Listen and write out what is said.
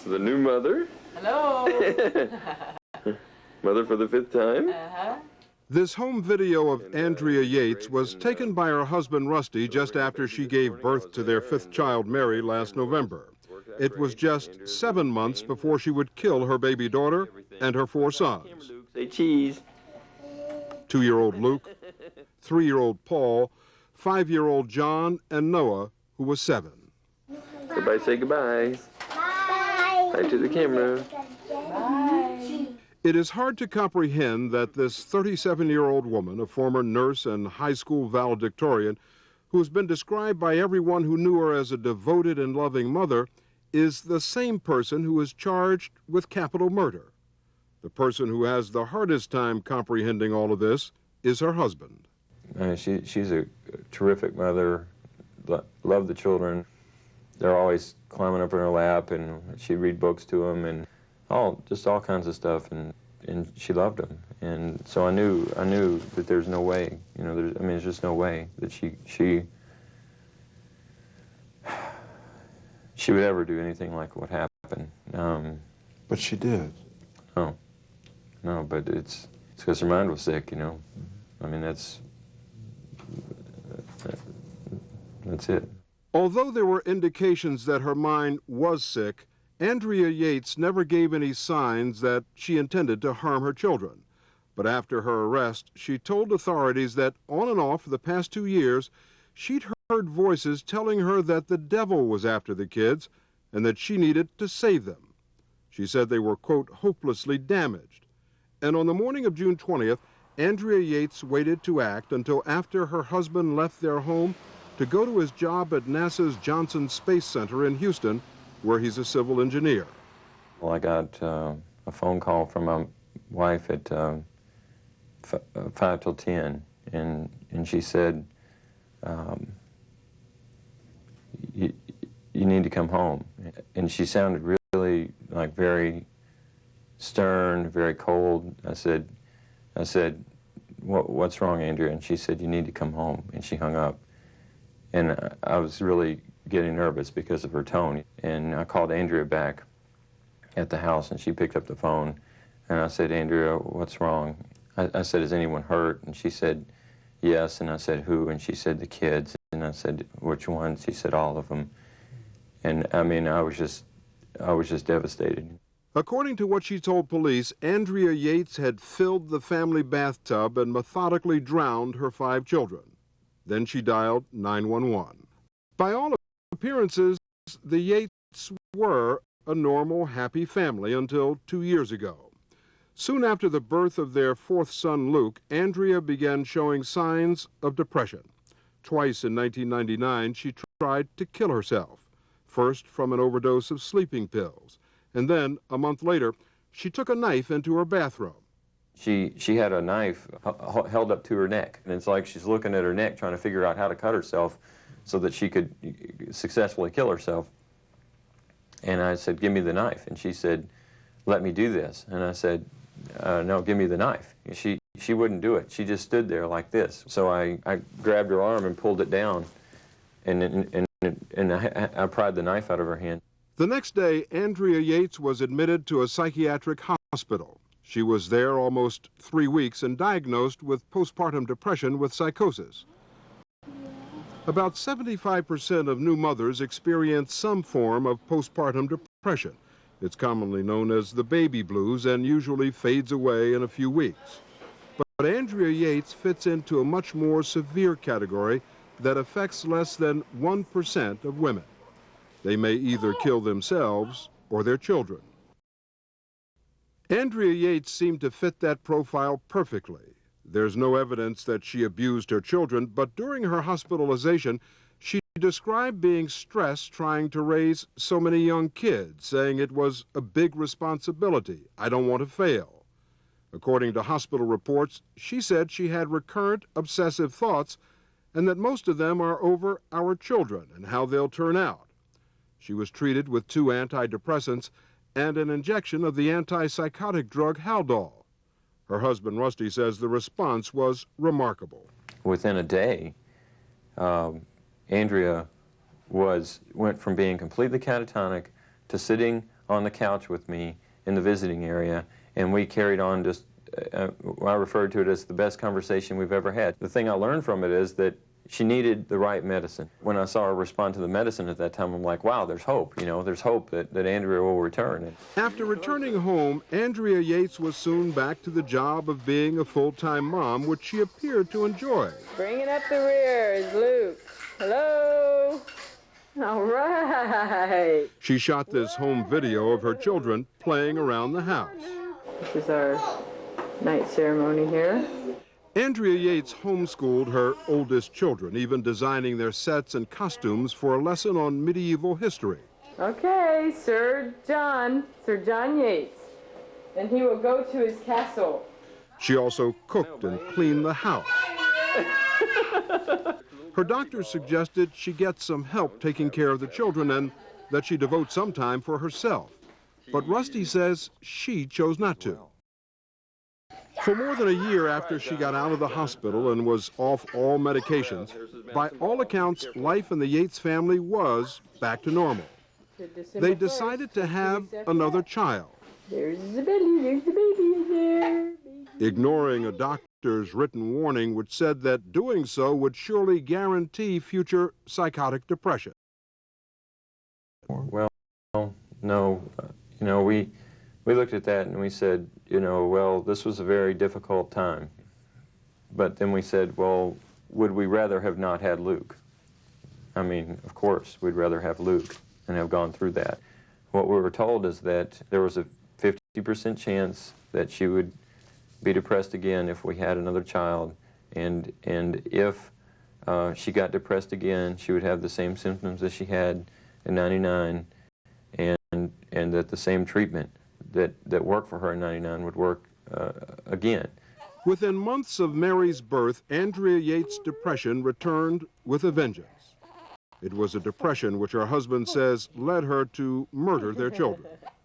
the new mother. Hello. Mother for the 5th time. This home video of Andrea Yates was taken by her husband Rusty just after she gave birth to their 5th child, Mary, last November. It was just 7 months before she would kill her baby daughter and her 4 sons. Say cheese. 2-year-old Luke, 3-year-old Paul, 5-year-old John, and Noah, who was 7. Everybody say goodbye. Bye. Bye to the camera. Bye. It is hard to comprehend that this 37-year-old woman, a former nurse and high school valedictorian, who has been described by everyone who knew her as a devoted and loving mother, is the same person who is charged with capital murder. The person who has the hardest time comprehending all of this is her husband. She's a terrific mother, loved the children. They're always climbing up in her lap, and she'd read books to them, and just all kinds of stuff, and she loved them. And so I knew that there's no way, there's just no way that she would ever do anything like what happened. But she did. No, but it's because her mind was sick, I mean, that's it. Although there were indications that her mind was sick, Andrea Yates never gave any signs that she intended to harm her children. But after her arrest, she told authorities that on and off the past 2 years, she'd heard voices telling her that the devil was after the kids and that she needed to save them. She said they were, quote, hopelessly damaged. And on the morning of June 20th, Andrea Yates waited to act until after her husband left their home to go to his job at NASA's Johnson Space Center in Houston, where he's a civil engineer. Well, I got a phone call from my wife at 5 till 10, and she said, you need to come home. And she sounded really like very stern, very cold. I said, what's wrong, Andrea? And she said, you need to come home. And she hung up. And I was really getting nervous because of her tone. And I called Andrea back at the house, and she picked up the phone. And I said, Andrea, what's wrong? I said, is anyone hurt? And she said, yes. And I said, who? And she said, the kids. And I said, which ones? She said, all of them. And I mean, I was just devastated. According to what she told police, Andrea Yates had filled the family bathtub and methodically drowned her 5 children. Then she dialed 911. By all appearances, the Yates were a normal, happy family until 2 years ago. Soon after the birth of their 4th son, Luke, Andrea began showing signs of depression. Twice in 1999, she tried to kill herself, first from an overdose of sleeping pills, and then, a month later, she took a knife into her bathroom. She had a knife held up to her neck, and it's like she's looking at her neck trying to figure out how to cut herself so that she could successfully kill herself. And I said, give me the knife. And she said, let me do this. And I said, no, give me the knife. And she wouldn't do it. She just stood there like this. So I grabbed her arm and pulled it down, and I pried the knife out of her hand. The next day, Andrea Yates was admitted to a psychiatric hospital. She was there almost 3 weeks and diagnosed with postpartum depression with psychosis. About 75% of new mothers experience some form of postpartum depression. It's commonly known as the baby blues and usually fades away in a few weeks. But Andrea Yates fits into a much more severe category that affects less than 1% of women. They may either kill themselves or their children. Andrea Yates seemed to fit that profile perfectly. There's no evidence that she abused her children, but during her hospitalization, she described being stressed trying to raise so many young kids, saying it was a big responsibility. I don't want to fail. According to hospital reports, she said she had recurrent obsessive thoughts and that most of them are over our children and how they'll turn out. She was treated with 2 antidepressants and an injection of the antipsychotic drug Haldol. Her husband, Rusty, says the response was remarkable. Within a day, Andrea went from being completely catatonic to sitting on the couch with me in the visiting area, and we carried on just, I referred to it as the best conversation we've ever had. The thing I learned from it is that she needed the right medicine. When I saw her respond to the medicine at that time, I'm like, wow, there's hope, you know, there's hope that Andrea will return. After returning home, Andrea Yates was soon back to the job of being a full-time mom, which she appeared to enjoy. Bringing up the rear is Luke. Hello. All right. She shot this home video of her children playing around the house. This is our night ceremony here. Andrea Yates homeschooled her oldest children, even designing their sets and costumes for a lesson on medieval history. Okay, Sir John Yates. And he will go to his castle. She also cooked and cleaned the house. Her doctor suggested she get some help taking care of the children and that she devote some time for herself. But Rusty says she chose not to. For more than a year after she got out of the hospital and was off all medications, by all accounts, life in the Yates family was back to normal. They decided to have another child. There's the baby in there. Ignoring a doctor's written warning which said that doing so would surely guarantee future psychotic depression. Well, no, you know, we looked at that and we said, you know, well, this was a very difficult time. But then we said, well, would we rather have not had Luke? I mean, of course, we'd rather have Luke and have gone through that. What we were told is that there was a 50% chance that she would be depressed again if we had another child, and if she got depressed again, she would have the same symptoms as she had in '99, and that the same treatment that worked for her in '99 would work again. Within months of Mary's birth, Andrea Yates' depression returned with a vengeance. It was a depression which her husband says led her to murder their children.